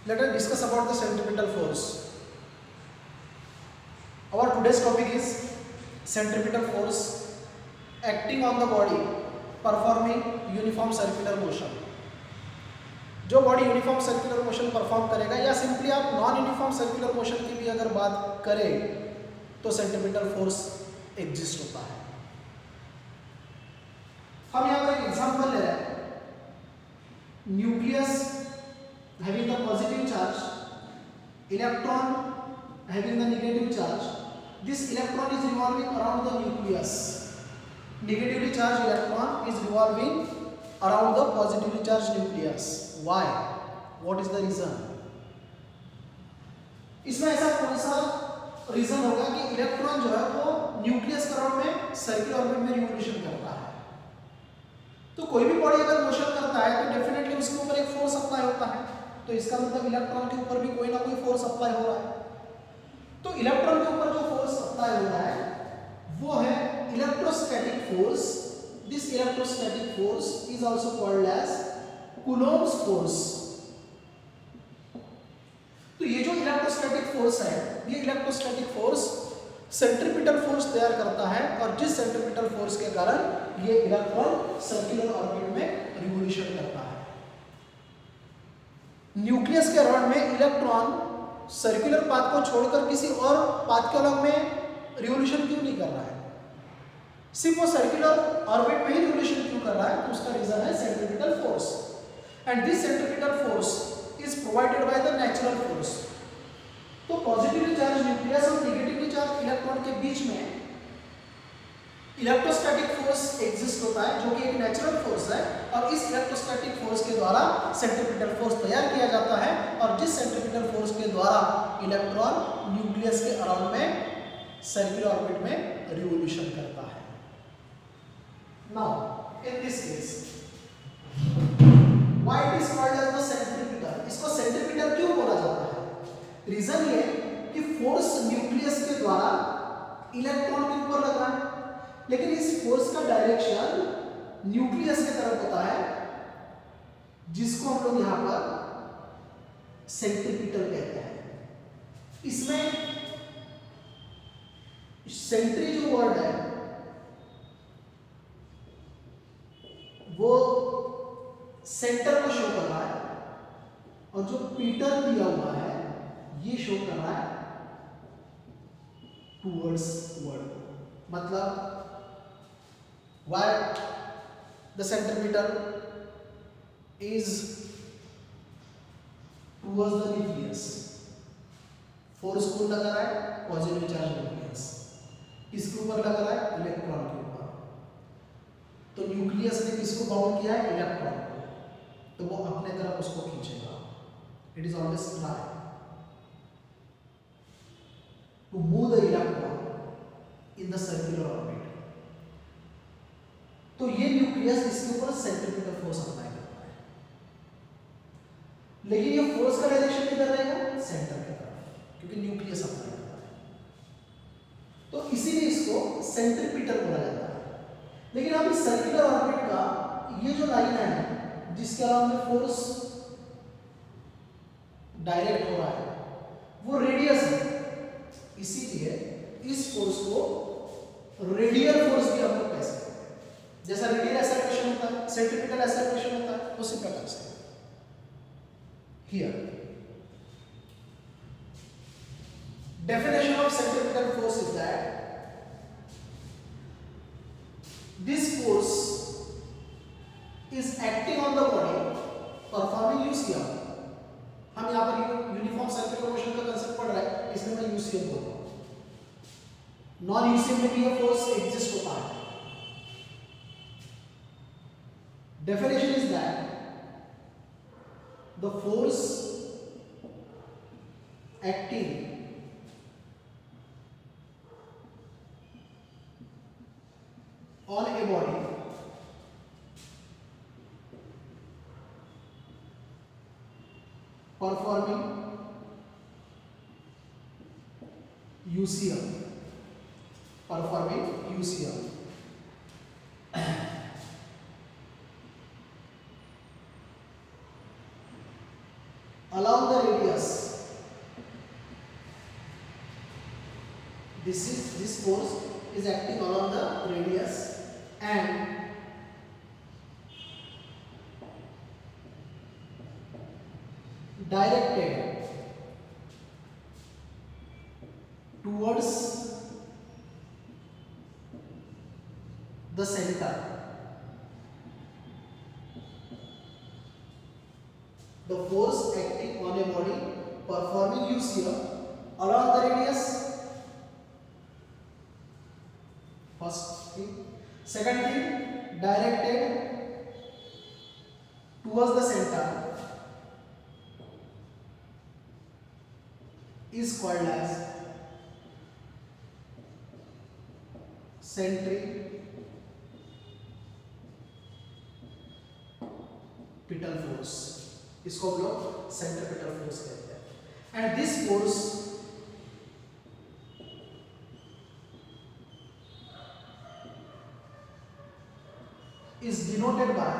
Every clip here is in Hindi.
Let us discuss about the centripetal force. Our today's topic is centripetal force acting on the body performing uniform circular motion. जो body uniform circular motion perform करेगा, या सिंपली आप नॉन यूनिफॉर्म सर्कुलर मोशन की भी अगर बात करें तो सेंट्रीपिटल फोर्स एग्जिस्ट होता है. हम यहाँ पर एक एग्जांपल ले रहे हैं. Nucleus having the positive charge, electron having the negative charge. This electron is revolving around the nucleus. Negatively charged electron is revolving around the positively charged nucleus. Why? What is the reason? इसमें ऐसा कौन सा रीजन होगा कि इलेक्ट्रॉन जो है वो न्यूक्लियस के अराउंड में सर्कुलर ऑर्बिट में रिवोल्यूशन करता है. तो कोई भी बॉडी अगर मोशन करता है तो डेफिनेटली उसके ऊपर एक फोर्स अप्लाई होता है. तो इसका मतलब इलेक्ट्रॉन के ऊपर भी कोई ना कोई फोर्स अप्लाई हो रहा है. तो इलेक्ट्रॉन के ऊपर जो फोर्स अप्लाई हो रहा है वो है electrostatic force. This electrostatic force is also called as Coulomb's force. तो ये जो इलेक्ट्रोस्टैटिक फोर्स है, ये इलेक्ट्रोस्टैटिक फोर्स सेंट्रीपिटल फोर्स तैयार करता है, और जिस सेंट्रीपिटल फोर्स के कारण ये इलेक्ट्रॉन सर्कुलर ऑर्बिट में रिवोल्यूशन करता है. न्यूक्लियस के अराउंड में इलेक्ट्रॉन सर्कुलर पाथ को छोड़कर किसी और पाथ के अलग में रिवोल्यूशन क्यों नहीं कर रहा है? सिर्फ वो सर्कुलर ऑर्बिट में ही रिवोल्यूशन क्यों कर रहा है? तो उसका रीजन है centripetal force. And this centripetal force is provided by the natural force. तो पॉजिटिवली चार्ज न्यूक्लियस और नेगेटिवली चार्ज इलेक्ट्रॉन के बीच में इलेक्ट्रोस्टैटिक फोर्स एग्जिस्ट होता है, जो कि एक नेचुरल फोर्स है, और इस इलेक्ट्रोस्टैटिक फोर्स के द्वारा सेंट्रीपिटल फोर्स तैयार किया जाता है, और जिस सेंट्रीपिटल फोर्स के द्वारा इलेक्ट्रॉन न्यूक्लियस के अराउंड में सर्कुलर ऑर्बिट में रिवोल्यूशन करता है. Now in this case why it is called as the centripetal. इसको सेंट्रीपिटल क्यों बोला जाता है? रीजन ये कि फोर्स न्यूक्लियस के द्वारा इलेक्ट्रॉन के ऊपर लग रहा है, लेकिन इस फोर्स का डायरेक्शन न्यूक्लियस की तरफ होता है, जिसको हम लोग यहां पर सेंट्रीपिटल कहते हैं. इसमें सेंट्री जो वर्ड है वो सेंटर को शो कर रहा है, और जो पीटर दिया हुआ है ये शो कर रहा है टूवर्ड्स वर्ड. मतलब why the centripetal is towards the nucleus. Force कौन लगा रहा है? Positive charge nucleus. किसके ऊपर लगा रहा है? इलेक्ट्रॉन के ऊपर. तो न्यूक्लियस ने किसको बाउंड किया है? इलेक्ट्रॉन को. तो वो अपने तरफ उसको खींचेगा. It is always try to move the electron in the circular orbit. तो ये न्यूक्लियस इसके ऊपर सेंट्रीपिटल फोर्स अप्लाई करता है, लेकिन ये फोर्स का डायरेक्शन किधर रहेगा? सेंटर की तरफ, क्योंकि न्यूक्लियस अप्लाई करता है. तो इसीलिए इसको सेंट्रीपिटल बोला जाता है. लेकिन अब इस सर्कुलर ऑर्बिट का ये जो लाइन है जिसके अराउंड में फोर्स डायरेक्ट हो रहा है वो रेडियस है. इसीलिए इस फोर्स को रेडियल फोर्स भी हम लोग कह सकते हैं. जैसा रेडियल एक्सेलरेशन होता है, सेंट्रीपिटल एक्सेलरेशन होता है, उसी प्रकार से here definition of centripetal force is that this force is acting on the body performing UCM. हम यहां पर यूनिफॉर्म सर्कुलर मोशन का कंसेप्ट पढ़ रहे हैं, इसमें मैं UCM बोल रहा हूं. नॉन UCM में भी ये फोर्स एग्जिस्ट होता है. Definition is that the force acting on a body performing UCM, along the radius. This force is acting along the radius and directed towards the center. The force acting on a body performing use here along the radius. First thing. Second thing, directed towards the center is called as centripetal force. इसको हम लोग सेंट्रीपिटल फोर्स कहते हैं. And this force is denoted by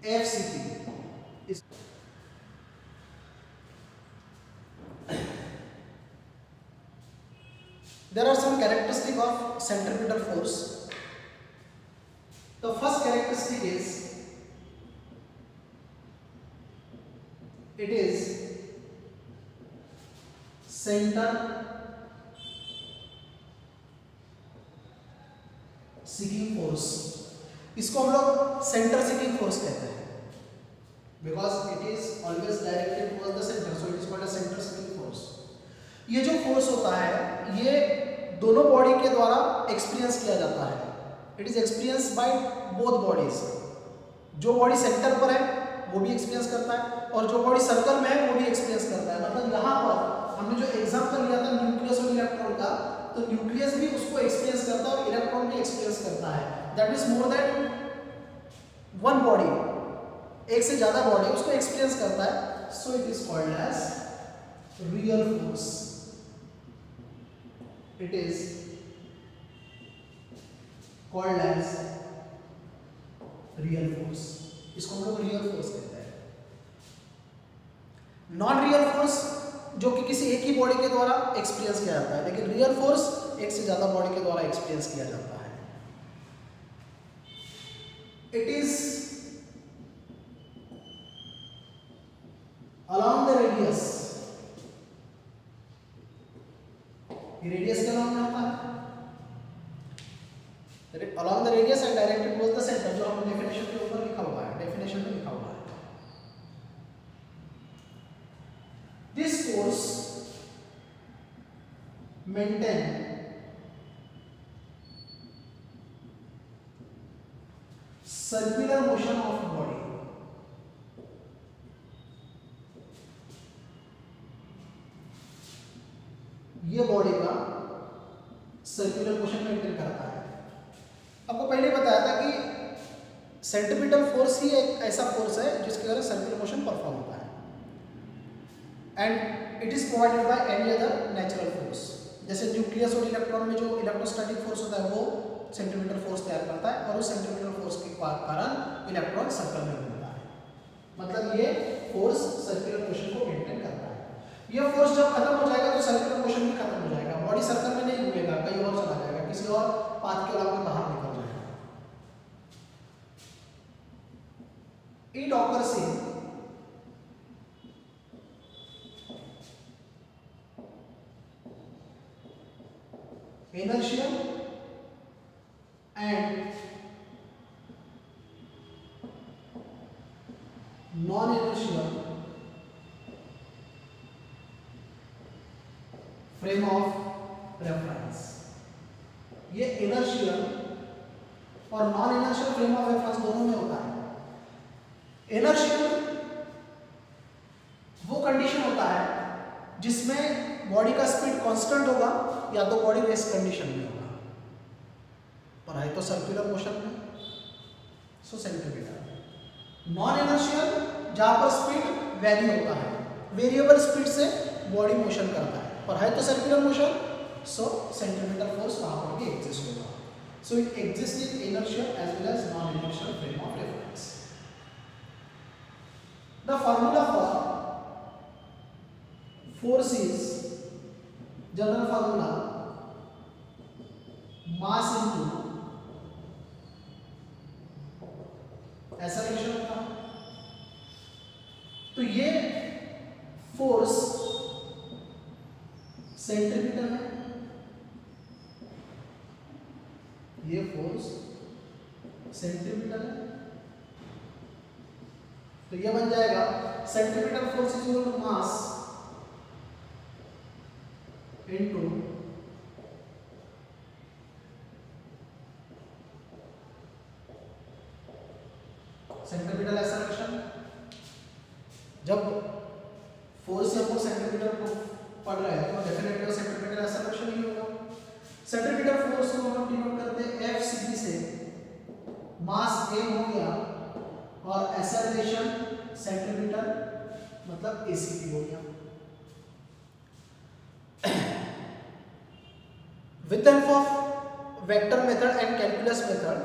FCP. There are some characteristics of centripetal force. The first characteristic is it is center seeking force. इसको हम लोग सेंटर सीकिंग फोर्स कहते हैं because it is always directed towards the centre, so it is called a centre seeking force. ये जो फोर्स होता है ये दोनों बॉडी के द्वारा एक्सपीरियंस किया जाता है. It is experience by both bodies. जो बॉडी सेंटर पर है वो भी एक्सपीरियंस करता है और जो बॉडी सर्कल में है वो भी एक्सपीरियंस करता है. मतलब यहाँ पर हमने जो एग्जांपल लिया था न्यूक्लियस और इलेक्ट्रॉन का, तो न्यूक्लियस भी उसको एक्सपीरियंस करता है और इलेक्ट्रॉन भी एक्सपीरियंस करता है. That is more than one body, एक से ज्यादा बॉडी उसको एक्सपीरियंस करता है. So it is called as real force. It is called as real force. इसको हम लोग रियल फोर्स कहते हैं. नॉन रियल फोर्स जो कि किसी एक ही बॉडी के द्वारा एक्सपीरियंस किया जाता है, लेकिन रियल फोर्स एक से ज्यादा बॉडी के द्वारा एक्सपीरियंस किया जाता है. It is along the radius. ये रेडियस के along में होता है. along the radius and directed towards the center, जो हमने डेफिनेशन के ऊपर लिखा हुआ है, डेफिनेशन में लिखा हुआ है. This force maintain circular motion of body. ये बॉडी का सर्कुलर मोशन मेंटेन करता है. आपको पहले बताया था कि सेंट्रीपिटल फोर्स ही एक ऐसा फोर्स है जिसके द्वारा सर्कुलर मोशन परफॉर्म होता है. And it is provided by any other natural force. जैसे न्यूक्लियस और इलेक्ट्रॉन में जो इलेक्ट्रोस्टैटिक फोर्स होता है वो सेंट्रीपिटल फोर्स तैयार करता है और उस सेंट्रीपिटल फोर्स के कारण इलेक्ट्रॉन सर्कल में घूमता है. मतलब ये फोर्स सर्कुलर मोशन को मेंटेन करता है. ये फोर्स जब खत्म हो जाएगा तो सर्कुलर मोशन भी खत्म हो जाएगा. बॉडी सर्कल में नहीं घूमेगा, कहीं और चला जाएगा, किसी और पाथ के अलावा बाहर निकल जाएगा. It occurs in inertia and non-inertial frame of reference. ये inertial और non-inertial frame of reference दोनों में होता है. inertial वो कंडीशन होता है जिसमें बॉडी का स्पीड कांस्टेंट होगा या तो बॉडी रेस्ट कंडीशन में होगा, पर है तो सर्कुलर मोशन में, सो सेंट्रीपिटल. नॉन इनर्शियल जहां पर स्पीड वेरी होता है, वेरिएबल स्पीड से बॉडी मोशन करता है, पर है तो circular motion, so centripetal force वहां पर भी एग्जिस्ट होगा. So it exist in inertial as well as non inertial frame of reference. Force is general formula mass into acceleration होता है। तो ये फोर्स सेंट्रीपिटल है, ये फोर्स सेंट्रीपिटल है। तो ये बन जाएगा centripetal force is equal to mass into centripetal acceleration. जब फोर्स या फोर्स सेंट्रीपिटल को पढ़ रहे हैं तो डेफिनेटली सेंट्रीपिटल एक्सेलरेशन ही होगा। सेंट्रीपिटल फोर्स को हम डिनोट करते हैं Fcp से, मास m हो गया और एक्सेलरेशन सेंट्रीपिटल मतलब ACP हो गया। With the help of vector method and calculus method,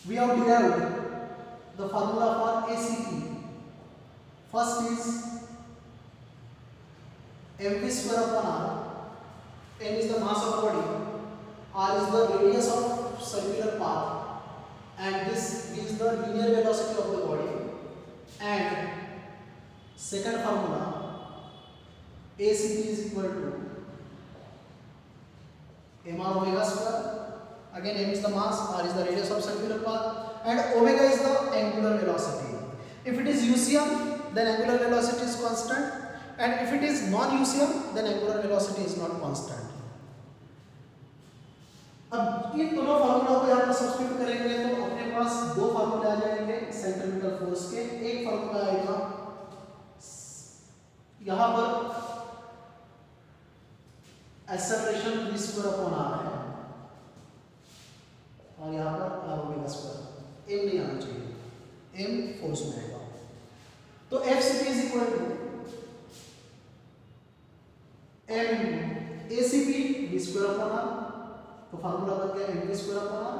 we have derived the formula for ACP. First is mv square upon r. M is the mass of body, r is the radius of circular path, and this is the linear velocity of the body. And second formula, ACP is equal to mr omega square. Again, m is the mass, r is the radius of circular path, and omega is the angular velocity. If it is UCM, then angular velocity is constant, and if it is non-UCM, then angular velocity is not constant. अब इन दोनों फार्मूला को यहाँ पर सब्स्टिट्यूट करेंगे तो अपने पास दो फार्मूले आ जाएंगे सेंट्रीपिटल फोर्स के। एक फार्मूला आएगा यहाँ पर acceleration v square upon r है और यहाँ पर r ओमेगा स्क्वायर, m नहीं आना चाहिए, m फोर्स में आएगा। तो Fcp is equal to m ACP v square upon r, तो फार्मूला बन गया mv square upon r।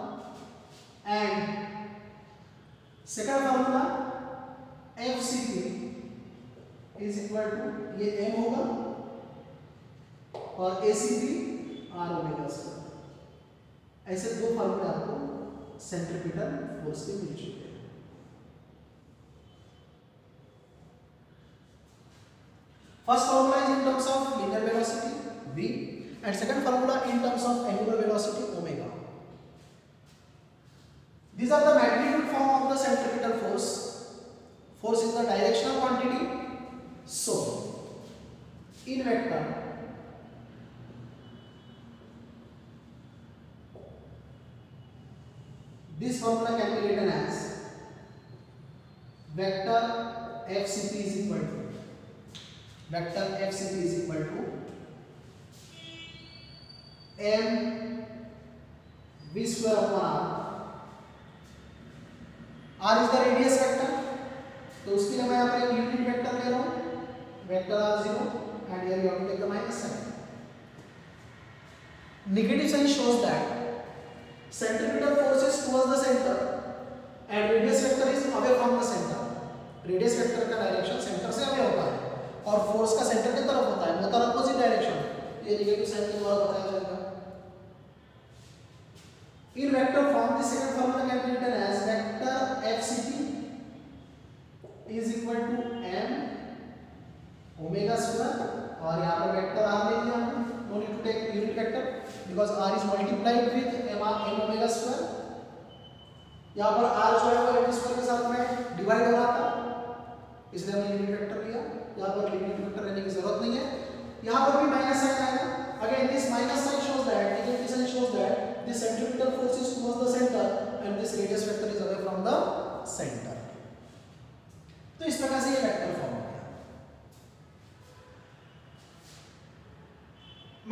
And second formula Fcp is equal to ये m होगा और ACP r ओमेगा स्क्वायर। ऐसे दो फार्मूले आपको सेंट्रीपिटल फोर्स के मिल चुके हैं। First formula is in terms of linear velocity v and second formula in terms of angular velocity omega. These are the magnitude form of the centripetal force. Force is the directional quantity. So in vector this formula can be written as vector Fcp is equal to m v square upon r. r is the radius vector, तो उसके लिए मैं यहाँ पर एक यूनिट वेक्टर ले रहा हूँ, vector r0, and here you have to take the minus sign. Negative sign shows that centripetal force is towards the center and radius vector is away from the center. Radius vector का डायरेक्शन सेंटर से अवे होता है और फोर्स का सेंटर की तरफ होता है, मतलब अपोजिट डायरेक्शन। ये नेगेटिव साइन के द्वारा बताया जाएगा। In vector form, the second formula can be written as vector Fcp is equal to m omega square और यहाँ पर वेक्टर r ले लिया हमने, no need to take unit vector because r is multiplied with m omega square। यहाँ पर r जो है वो m square के साथ में डिवाइड हो रहा था, इसलिए हमने यूनिट वेक्टर लिया। यहाँ पर यूनिट वेक्टर लेने की जरूरत नहीं है। यहाँ पर भी माइनस साइन आएगा। Again, this minus sign shows that, negative sign shows that the centripetal force is towards the center and this radius vector is away from the center. तो इस प्रकार से ये वेक्टर फॉर्म हो गया।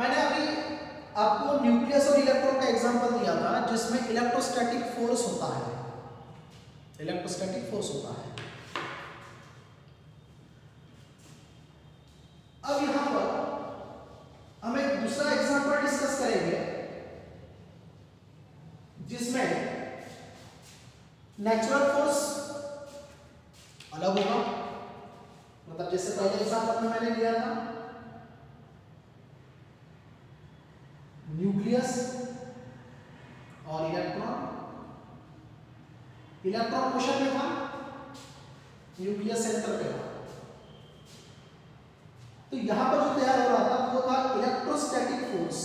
मैंने अभी आपको न्यूक्लियस और इलेक्ट्रॉन का एग्जांपल दिया था जिसमें इलेक्ट्रोस्टैटिक फोर्स होता है, इलेक्ट्रोस्टैटिक फोर्स होता है। अब यहां पर हम एक दूसरा एग्जांपल डिस्कस करेंगे जिसमें नेचुरल फोर्स अलग होगा, मतलब जैसे पहले एग्जांपल में मैंने लिया था न्यूक्लियस और इलेक्ट्रॉन, इलेक्ट्रॉन मोशन में था, न्यूक्लियस सेंटर पे था। तो यहां पर जो तैयार हो रहा था वो था electrostatic force.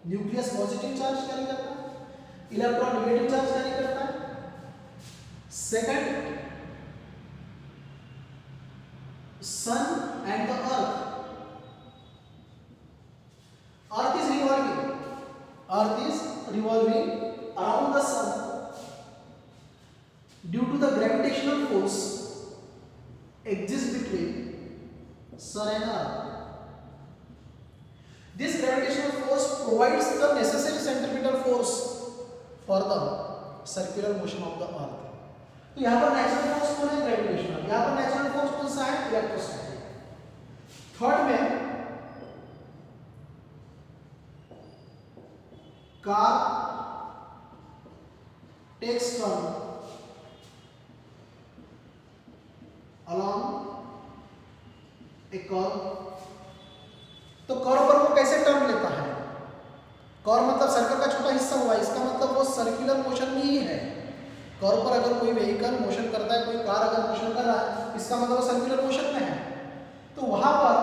Nucleus positive charge carry करता है, इलेक्ट्रॉन नेगेटिव चार्ज कैरी करता है। Second, sun and the earth, earth is revolving around the sun due to the gravitational force exists between sun and earth. This gravitational force provides the necessary centripetal force for the circular motion of the earth. तो यहाँ पर नेचुरल फोर्स कौन है? ग्रेविटेशनल। यहाँ पर नेचुरल फोर्स कौन सा है? इलेक्ट्रोस्टैटिक। थर्ड में car takes turn along a curve। तो कर्व पर वो कैसे टर्न लेता है? कर्व मतलब सर्कल का छोटा हिस्सा हुआ, इसका मतलब वो सर्कुलर मोशन में ही है। कर्व पर अगर कोई व्हीकल मोशन करता है, कोई कार अगर मोशन कर रहा है, इसका मतलब वो सर्कुलर मोशन में है। तो वहां पर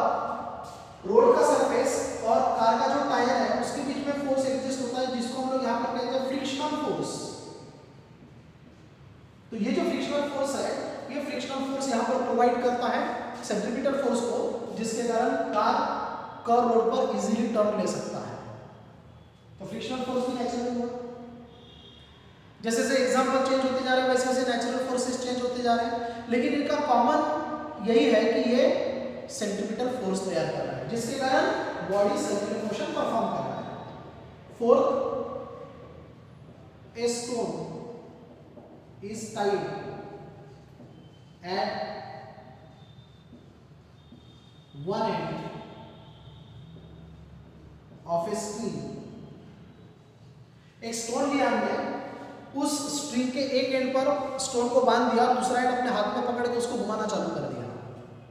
रोड का सरफेस और कार का जो टायर है उसके बीच में फोर्स एग्जिस्ट होता है, जिसको हम लोग यहाँ पर कहते हैं फ्रिक्शनल फोर्स। तो ये जो फ्रिक्शनल फोर्स है, ये फ्रिक्शनल फोर्स यहाँ पर प्रोवाइड करता है सेंट्रीपिटल फोर्स को, जिसके कारण कार कर्व रोड पर इजीली टर्न ले सकता है। तो फ्रिक्शनल फोर्स भी नेचुरल हुआ। जैसे जैसे एग्जांपल चेंज होते जा रहे हैं वैसे वैसे नेचुरल फोर्सेस चेंज होते जा रहे हैं, लेकिन इनका कॉमन यही है कि ये सेंट्रीपिटल फोर्स तैयार कर रहा है, जिसके कारण बॉडी सर्कुलर मोशन परफॉर्म कर रहा है। Fourth, a stone is tied at one end of a string। एक स्टोन लिया हमने, उस स्ट्रिंग के एक एंड पर स्टोन को बांध दिया, दूसरा एंड अपने हाथ में पकड़ के उसको घुमाना चालू कर दिया।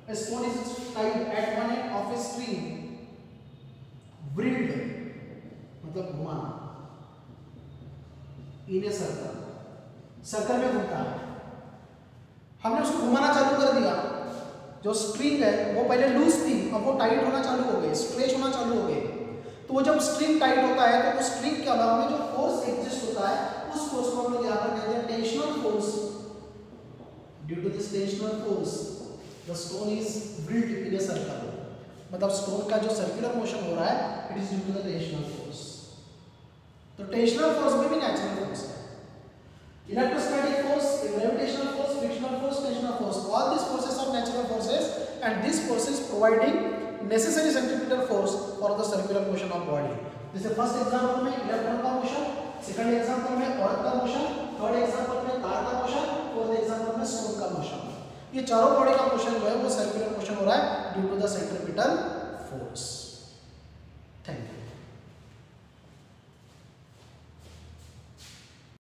A stone is tied at one end of a string, whirled मतलब घुमाना, in a circle, सर्कल में घूमता है। हमने उसको घुमाना चालू कर दिया, जो स्ट्रिंग है वो पहले लूज थी, अब वो टाइट होना चालू हो गई, स्ट्रेच होना चालू हो गई। तो वो जब स्ट्रिंग टाइट होता है तो उस स्ट्रिंग के अलावा में जो फोर्स एग्जिस्ट होता है, उस फोर्स को हम लोग यहाँ पर कहते हैं tensional force. Due to this tensional force the stone is wheeled in a circle, मतलब स्टोन का जो सर्कुलर मोशन हो रहा है it is due to the tensional force. तो टेंशनल फोर्स में भी नेचुरल फोर्स है। Electrostatic force, gravitational force, frictional force, tensional force, all these forces are natural forces and these forces providing necessary centripetal force for the circular motion of body। जैसे फर्स्ट एग्जांपल में इलेक्ट्रॉन का मोशन, सेकंड एग्जांपल में अर्थ का मोशन, थर्ड एग्जांपल में कार का मोशन, फोर्थ एग्जांपल में स्टोन का मोशन। ये चारों बॉडी का मोशन जो है वो सर्कुलर मोशन हो रहा है due to the centripetal force. Thank you.